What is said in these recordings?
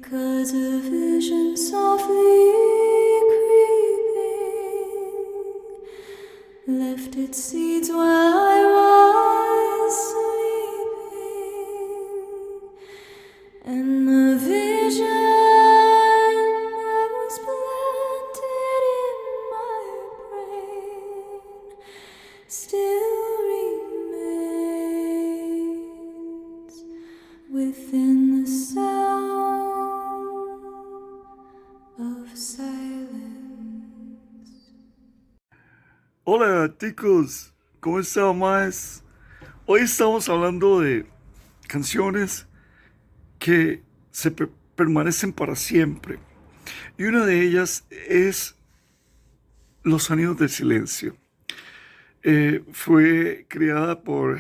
Because a vision softly creeping left its seeds while I was sleeping, and the vision that was planted in my brain still remains within the sound of silence. Hola chicos, ¿cómo están más? Hoy estamos hablando de canciones que permanecen para siempre. Y una de ellas es Los Sonidos del Silencio. Fue creada por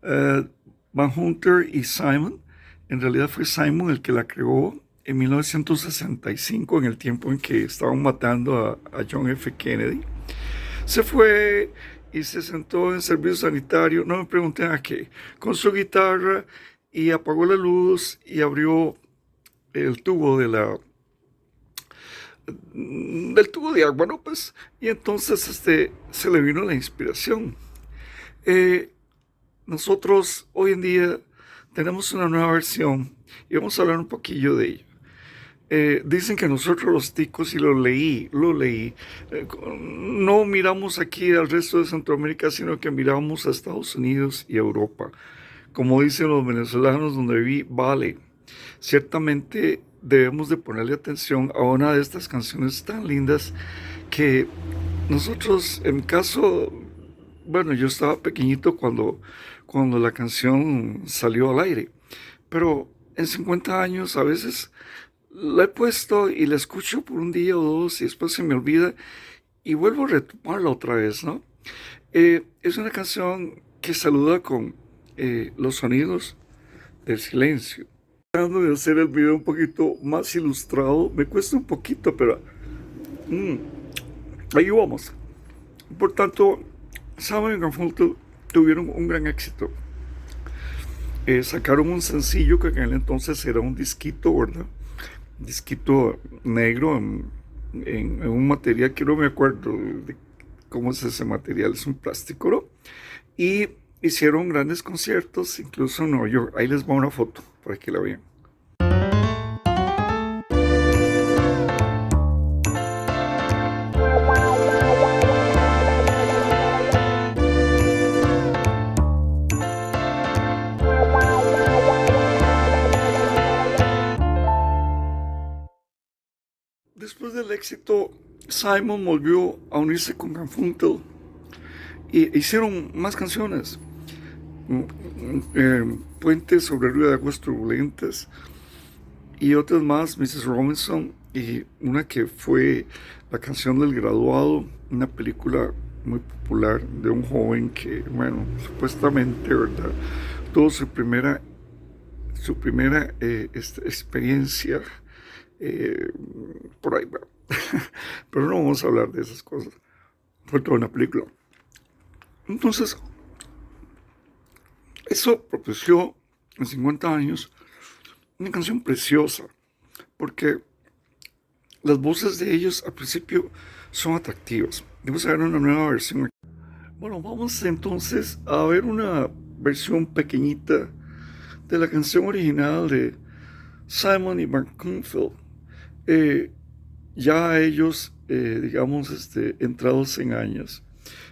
Van Hunter y Simon. En realidad fue Simon el que la creó en 1965, en el tiempo en que estaban matando a John F. Kennedy. Se fue y se sentó en servicio sanitario, no me pregunten a qué, con su guitarra, y apagó la luz y abrió el tubo del tubo de agua, ¿no? Pues, y entonces se le vino la inspiración. Nosotros hoy en día tenemos una nueva versión y vamos a hablar un poquillo de ella. Dicen que nosotros los ticos, y lo leí, no miramos aquí al resto de Centroamérica, sino que miramos a Estados Unidos y a Europa. Como dicen los venezolanos donde viví, vale, ciertamente debemos de ponerle atención a una de estas canciones tan lindas que nosotros, en mi caso, bueno, yo estaba pequeñito cuando la canción salió al aire, pero en 50 años a veces la he puesto y la escucho por un día o dos y después se me olvida y vuelvo a retomarla otra vez, ¿no? Es una canción que saluda con los sonidos del silencio. Tratando de hacer el video un poquito más ilustrado, me cuesta un poquito, pero ahí vamos. Por tanto, Simon y Garfunkel tuvieron un gran éxito. Sacaron un sencillo que en aquel entonces era un disquito, ¿verdad? Disquito negro en un material que no me acuerdo de cómo es ese material, es un plástico, ¿no? Y hicieron grandes conciertos, incluso en Nueva York. Ahí les va una foto para que la vean. Después del éxito, Simon volvió a unirse con Garfunkel y hicieron más canciones. Puentes sobre río de aguas turbulentas y otras más, Mrs. Robinson, y una que fue la canción del graduado, una película muy popular de un joven que, bueno, supuestamente, ¿verdad? Tuvo su primera experiencia por ahí, va. Pero no vamos a hablar de esas cosas. Fue toda una película. Entonces, eso propició en 50 años una canción preciosa, porque las voces de ellos al principio son atractivas. Vamos a ver una nueva versión. Bueno, vamos entonces a ver una versión pequeñita de la canción original de Simon y Garfunkel. Ya ellos, digamos, entrados en años.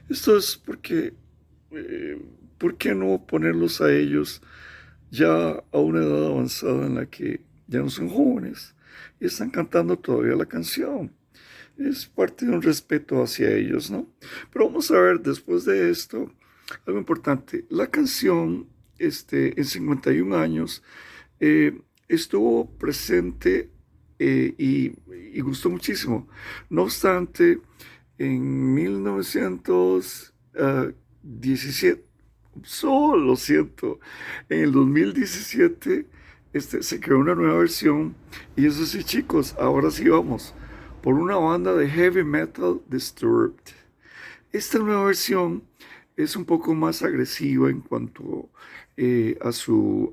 Esto es porque, ¿por qué no ponerlos a ellos ya a una edad avanzada en la que ya no son jóvenes y están cantando todavía la canción? Es parte de un respeto hacia ellos, ¿no? Pero vamos a ver, después de esto, algo importante. La canción, en 51 años, estuvo presente y gustó muchísimo. No obstante, en 1917, solo lo siento, en el 2017 se creó una nueva versión y eso sí, chicos, ahora sí vamos por una banda de heavy metal, Disturbed. Esta nueva versión es un poco más agresiva en cuanto a su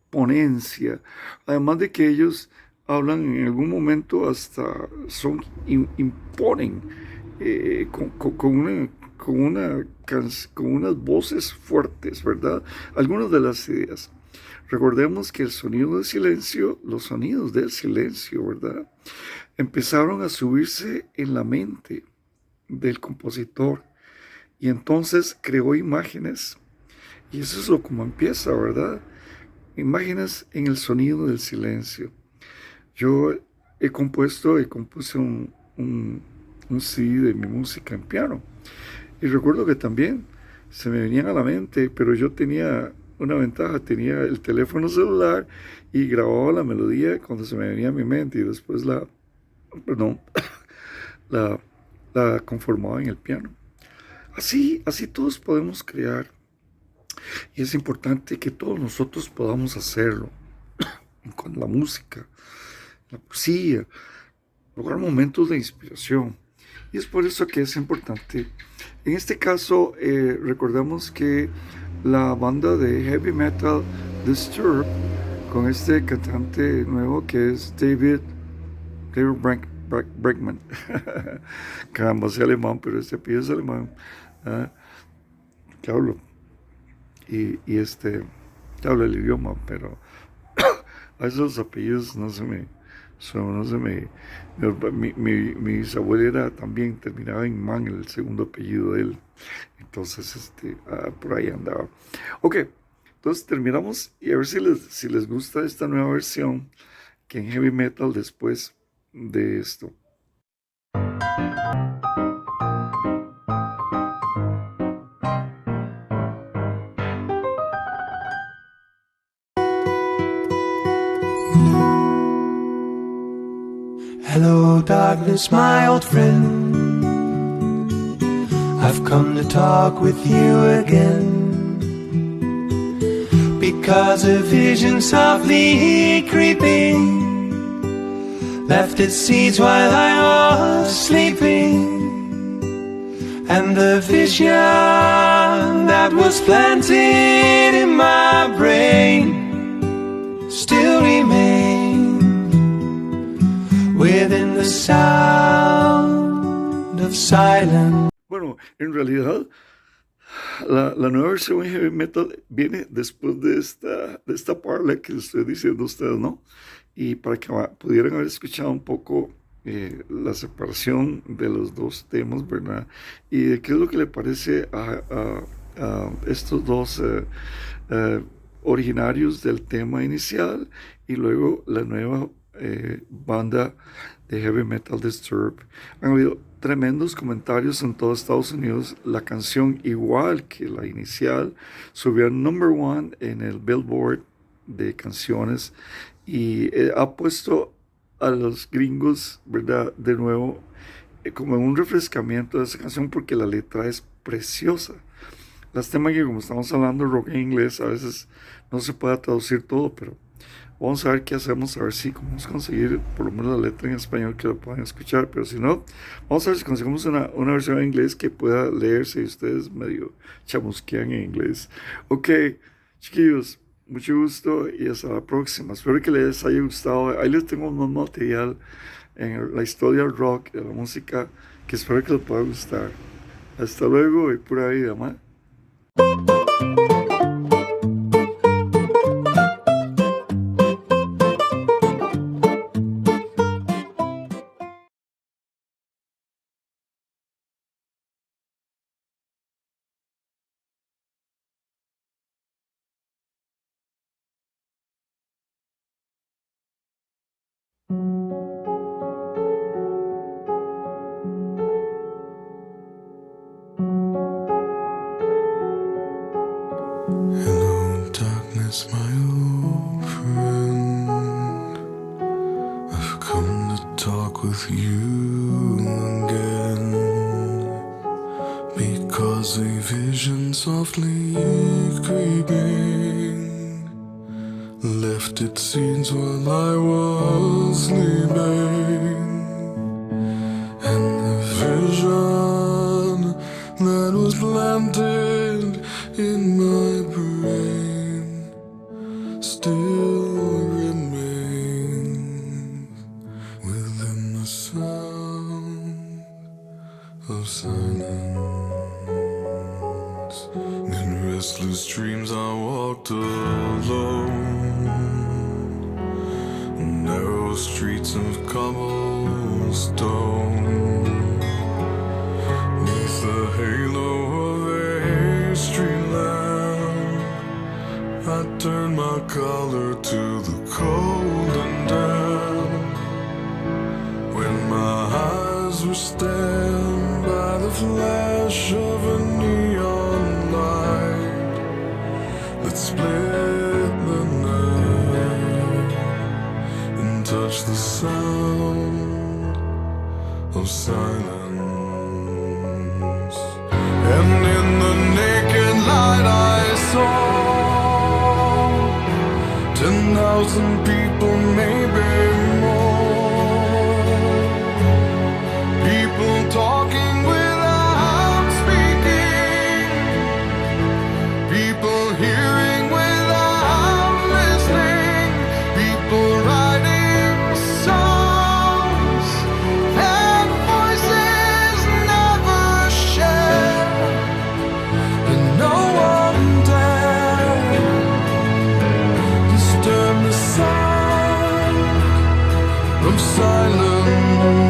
ponencia, además de que ellos hablan en algún momento hasta imponen con unas voces fuertes, ¿verdad? Algunas de las ideas. Recordemos que el sonido del silencio, los sonidos del silencio, ¿verdad? Empezaron a subirse en la mente del compositor y entonces creó imágenes y eso es lo como empieza, ¿verdad? Imágenes en el sonido del silencio. Yo compuse un CD de mi música en piano y recuerdo que también se me venían a la mente, pero yo tenía una ventaja, tenía el teléfono celular y grababa la melodía cuando se me venía a mi mente y después perdón, la, la conformaba en el piano. Así todos podemos crear y es importante que todos nosotros podamos hacerlo con la música, la poesía, lograr momentos de inspiración. Y es por eso que es importante. En este caso, recordemos que la banda de heavy metal Disturbed, con este cantante nuevo que es David Bregman. Caramba, es alemán, pero este pibe es alemán. Que hablo. Que habla el idioma, pero a esos apellidos no se me mi bisabuela también terminaba en Man, el segundo apellido de él. Entonces, por ahí andaba. Ok, entonces terminamos y a ver si les gusta esta nueva versión que en heavy metal después de esto. Hello, darkness, my old friend. I've come to talk with you again, because a vision softly creeping left its seeds while I was sleeping, and the vision that was planted in my brain still remains within the sound of silence. Bueno, en realidad, la nueva versión en heavy metal viene después de esta parla que estoy diciendo a ustedes, ¿no? Y para que pudieran haber escuchado un poco la separación de los dos temas, ¿verdad? Y de qué es lo que le parece a estos dos originarios del tema inicial y luego la nueva banda de heavy metal Disturbed. Han habido tremendos comentarios en todo Estados Unidos. La canción, igual que la inicial, subió a #1 en el Billboard de canciones y ha puesto a los gringos, ¿verdad?, de nuevo como en un refrescamiento de esa canción porque la letra es preciosa. Lástima que como estamos hablando rock en inglés a veces no se pueda traducir todo, pero vamos a ver qué hacemos, a ver si podemos conseguir por lo menos la letra en español que la puedan escuchar, pero si no, vamos a ver si conseguimos una versión en inglés que pueda leerse y ustedes medio chamusquean en inglés. Ok, chiquillos, mucho gusto y hasta la próxima. Espero que les haya gustado. Ahí les tengo más material en la historia del rock, de la música, que espero que les pueda gustar. Hasta luego y pura vida, man. Hello, darkness, my old friend. I've come to talk with you again, because a vision softly creeping left its seeds while I was sleeping, and the vision that was planted in my brain still remains silence. In restless dreams I walked alone, narrow streets of cobblestone, neath the halo of a street lamp. I turned my collar to the cold and damp. When my eyes were stabbed by the flash of a neon light that split the night and touched the sound of silence. And in the naked light I saw 10,000 people, maybe more. People talking without speaking. People hearing without listening. People writing songs that voices never share. And no one dared disturb the sound of silence.